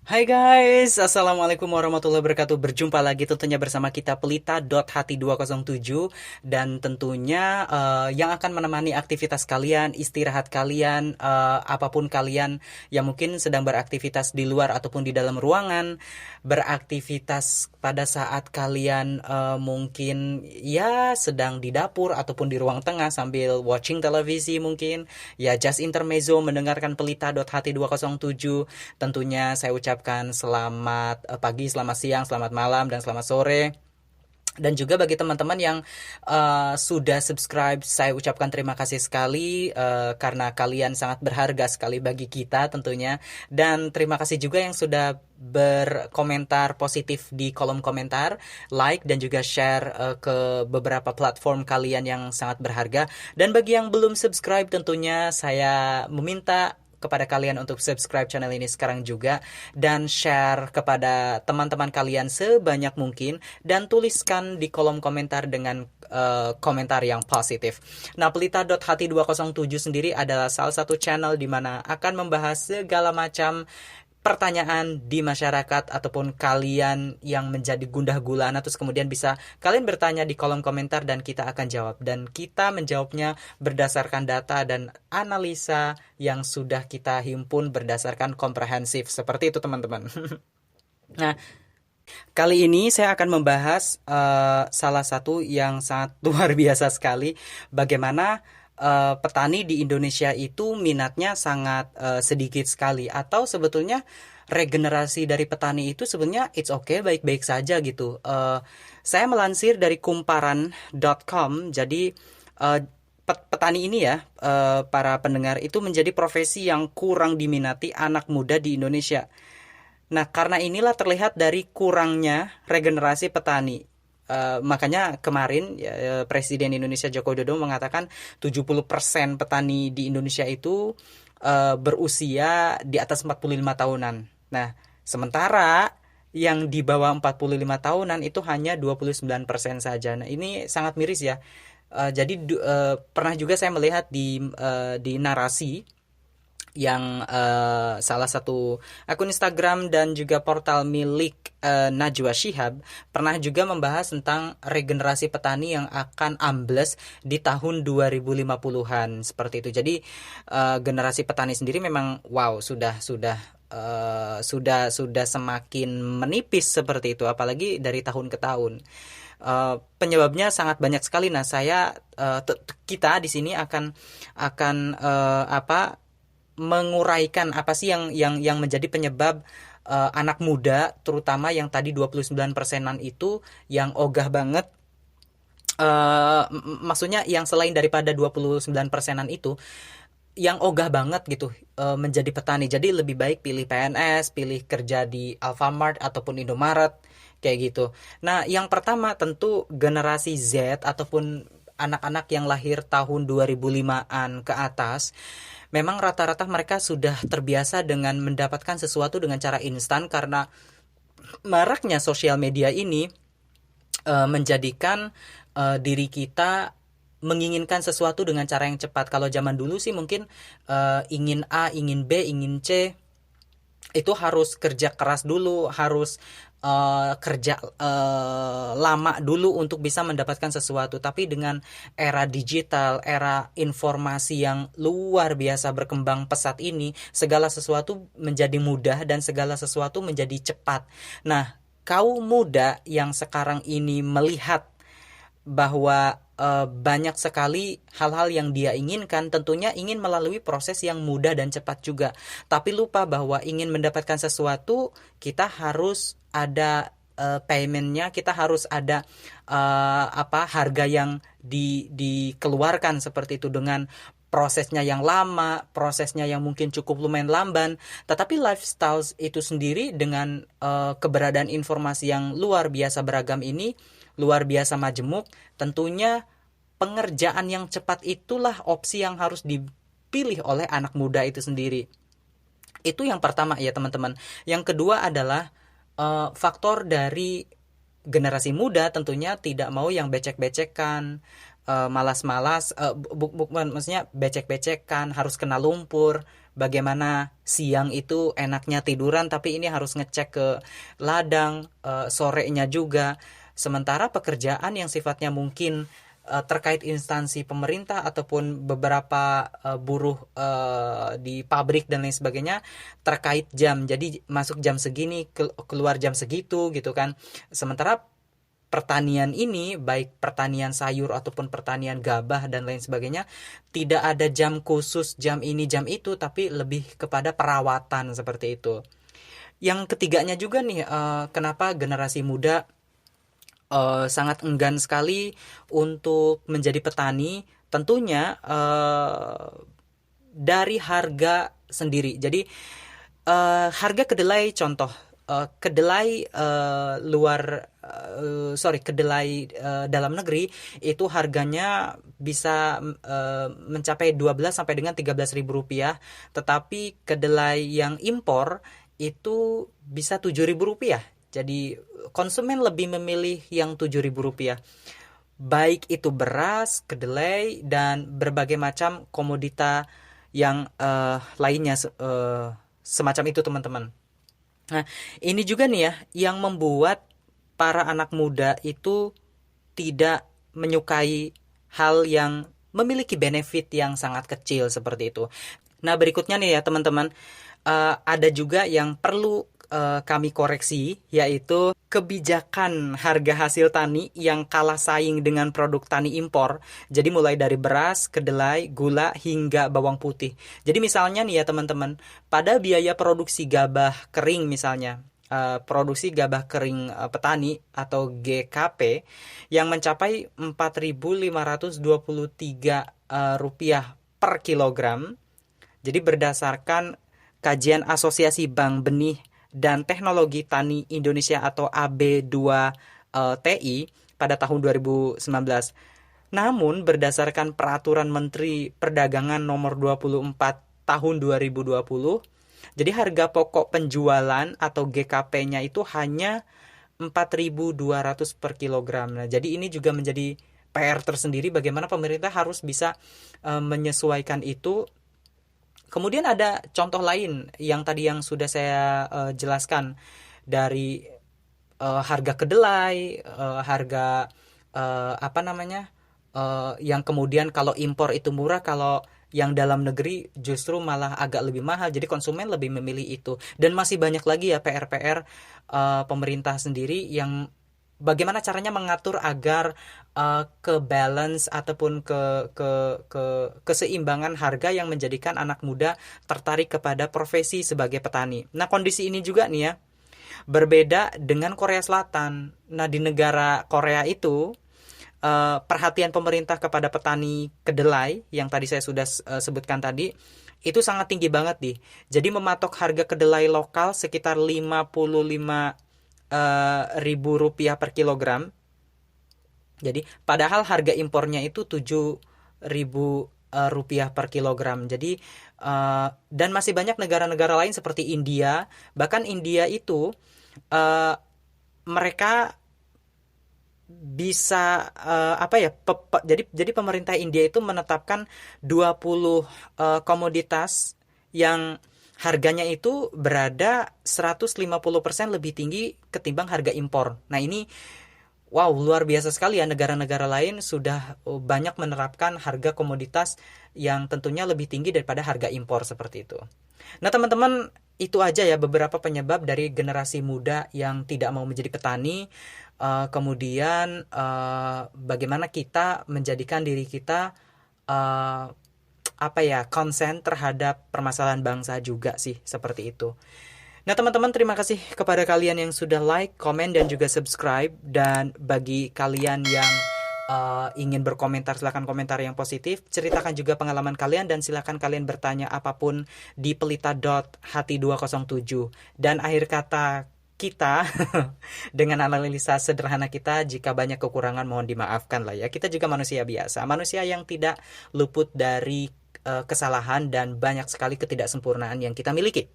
Hai guys, Assalamualaikum warahmatullahi wabarakatuh. Berjumpa lagi tentunya bersama kita Pelita.Hati207. Dan tentunya yang akan menemani aktivitas kalian, istirahat kalian, apapun kalian yang mungkin sedang beraktivitas di luar ataupun di dalam ruangan, beraktivitas pada saat kalian mungkin ya sedang di dapur ataupun di ruang tengah sambil watching televisi mungkin, ya just intermezzo mendengarkan Pelita.Hati207. Tentunya saya ucapkan selamat pagi, selamat siang, selamat malam, dan selamat sore. Dan juga bagi teman-teman yang sudah subscribe, saya ucapkan terima kasih sekali karena kalian sangat berharga sekali bagi kita tentunya. Dan terima kasih juga yang sudah berkomentar positif di kolom komentar, like dan juga share ke beberapa platform kalian yang sangat berharga. Dan bagi yang belum subscribe tentunya saya meminta kepada kalian untuk subscribe channel ini sekarang juga dan share kepada teman-teman kalian sebanyak mungkin dan tuliskan di kolom komentar dengan komentar yang positif. Nah, Pelita.Hati207 sendiri adalah salah satu channel di mana akan membahas segala macam pertanyaan di masyarakat ataupun kalian yang menjadi gundah gulana, terus kemudian bisa kalian bertanya di kolom komentar dan kita akan jawab, dan kita menjawabnya berdasarkan data dan analisa yang sudah kita himpun berdasarkan komprehensif seperti itu teman-teman. Nah, kali ini saya akan membahas salah satu yang sangat luar biasa sekali, bagaimana petani di Indonesia itu minatnya sangat sedikit sekali, atau sebetulnya regenerasi dari petani itu sebenarnya it's okay, baik-baik saja gitu. Saya melansir dari kumparan.com, jadi petani ini ya, para pendengar, itu menjadi profesi yang kurang diminati anak muda di Indonesia. Nah, karena inilah terlihat dari kurangnya regenerasi petani. Makanya kemarin ya, Presiden Indonesia Joko Widodo mengatakan 70% petani di Indonesia itu berusia di atas 45 tahunan. Nah, sementara yang di bawah 45 tahunan itu hanya 29% saja. Nah, ini sangat miris ya. Jadi pernah juga saya melihat di narasi yang salah satu akun Instagram dan juga portal milik Najwa Shihab pernah juga membahas tentang regenerasi petani yang akan ambles di tahun 2050-an seperti itu. Jadi generasi petani sendiri memang wow, sudah semakin menipis seperti itu, apalagi dari tahun ke tahun. Penyebabnya sangat banyak sekali. Nah, kita di sini akan apa menguraikan apa sih yang menjadi penyebab anak muda terutama yang tadi 29%-an itu yang ogah banget, maksudnya yang selain daripada 29%-an itu yang ogah banget gitu menjadi petani. Jadi lebih baik pilih PNS, pilih kerja di Alfamart ataupun Indomaret kayak gitu. Nah, yang pertama tentu generasi Z ataupun anak-anak yang lahir tahun 2005-an ke atas. Memang rata-rata mereka sudah terbiasa dengan mendapatkan sesuatu dengan cara instan karena maraknya sosial media ini menjadikan diri kita menginginkan sesuatu dengan cara yang cepat. Kalau zaman dulu sih mungkin ingin A, ingin B, ingin C, itu harus kerja keras dulu, harus kerja lama dulu untuk bisa mendapatkan sesuatu. Tapi dengan era digital, era informasi yang luar biasa berkembang pesat ini, segala sesuatu menjadi mudah dan segala sesuatu menjadi cepat. Nah, kaum muda yang sekarang ini melihat bahwa banyak sekali hal-hal yang dia inginkan, tentunya ingin melalui proses yang mudah dan cepat juga. Tapi lupa bahwa ingin mendapatkan sesuatu, kita harus ada paymentnya, kita harus ada harga yang dikeluarkan seperti itu, dengan prosesnya yang lama, prosesnya yang mungkin cukup lumayan lamban. Tetapi lifestyle itu sendiri dengan keberadaan informasi yang luar biasa beragam ini, luar biasa majemuk, tentunya pengerjaan yang cepat itulah opsi yang harus dipilih oleh anak muda itu sendiri. Itu yang pertama ya teman-teman. Yang kedua adalah faktor dari generasi muda tentunya tidak mau yang becek-becekan, malas-malas, bukan maksudnya becek-becekan, harus kena lumpur, bagaimana siang itu enaknya tiduran, tapi ini harus ngecek ke ladang, sorenya juga. Sementara pekerjaan yang sifatnya mungkin terkait instansi pemerintah ataupun beberapa buruh di pabrik dan lain sebagainya terkait jam. Jadi masuk jam segini, keluar jam segitu gitu kan. Sementara pertanian ini, baik pertanian sayur ataupun pertanian gabah dan lain sebagainya, tidak ada jam khusus, jam ini, jam itu, tapi lebih kepada perawatan seperti itu. Yang ketiganya juga nih, kenapa generasi muda sangat enggan sekali untuk menjadi petani, tentunya dari harga sendiri. Jadi harga kedelai contoh, kedelai kedelai dalam negeri itu harganya bisa mencapai 12 sampai dengan 13.000 rupiah, tetapi kedelai yang impor itu bisa 7.000 rupiah. Jadi konsumen lebih memilih yang 7.000 rupiah. Baik itu beras, kedelai, dan berbagai macam komodita yang lainnya semacam itu teman-teman. Nah, ini juga nih ya yang membuat para anak muda itu tidak menyukai hal yang memiliki benefit yang sangat kecil seperti itu. Nah, berikutnya nih ya teman-teman, ada juga yang perlu kami koreksi, yaitu kebijakan harga hasil tani yang kalah saing dengan produk tani impor. Jadi mulai dari beras, kedelai, gula, hingga bawang putih. Jadi misalnya nih ya teman-teman, pada biaya produksi gabah kering misalnya, produksi gabah kering petani atau GKP yang mencapai 4.523 rupiah per kilogram. Jadi berdasarkan kajian Asosiasi Bank Benih dan Teknologi Tani Indonesia atau AB2TI pada tahun 2019. Namun berdasarkan peraturan Menteri Perdagangan nomor 24 tahun 2020, jadi harga pokok penjualan atau GKP-nya itu hanya 4.200 per kilogram. Nah, jadi ini juga menjadi PR tersendiri bagaimana pemerintah harus bisa menyesuaikan itu. Kemudian ada contoh lain yang tadi yang sudah saya jelaskan dari harga kedelai, harga yang kemudian kalau impor itu murah, kalau yang dalam negeri justru malah agak lebih mahal. Jadi konsumen lebih memilih itu. Dan masih banyak lagi ya PR-PR pemerintah sendiri yang bagaimana caranya mengatur agar ke balance ataupun ke keseimbangan harga yang menjadikan anak muda tertarik kepada profesi sebagai petani. Nah, kondisi ini juga nih ya berbeda dengan Korea Selatan. Nah, di negara Korea itu perhatian pemerintah kepada petani kedelai yang tadi saya sudah sebutkan tadi itu sangat tinggi banget nih. Jadi mematok harga kedelai lokal sekitar 55 ribu rupiah per kilogram. Jadi padahal harga impornya itu 7.000 rupiah per kilogram. Jadi dan masih banyak negara-negara lain seperti India. Bahkan India itu mereka bisa jadi pemerintah India itu menetapkan 20 komoditas yang harganya itu berada 150% lebih tinggi ketimbang harga impor. Nah, ini wow, luar biasa sekali ya, negara-negara lain sudah banyak menerapkan harga komoditas yang tentunya lebih tinggi daripada harga impor seperti itu. Nah, teman-teman, itu aja ya beberapa penyebab dari generasi muda yang tidak mau menjadi petani. Kemudian bagaimana kita menjadikan diri kita konsen terhadap permasalahan bangsa juga sih, seperti itu. Nah, teman-teman, terima kasih kepada kalian yang sudah like, komen, dan juga subscribe. Dan bagi kalian yang ingin berkomentar, silakan komentar yang positif. Ceritakan juga pengalaman kalian dan silakan kalian bertanya apapun di pelita.hati207. Dan akhir kata kita dengan analisa sederhana kita, jika banyak kekurangan mohon dimaafkan lah ya. Kita juga manusia biasa, manusia yang tidak luput dari kesalahan dan banyak sekali ketidaksempurnaan yang kita miliki.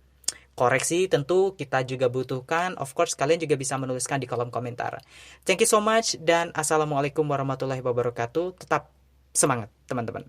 Koreksi tentu kita juga butuhkan. Of course, kalian juga bisa menuliskan di kolom komentar. Thank you so much dan assalamualaikum warahmatullahi wabarakatuh. Tetap semangat teman-teman.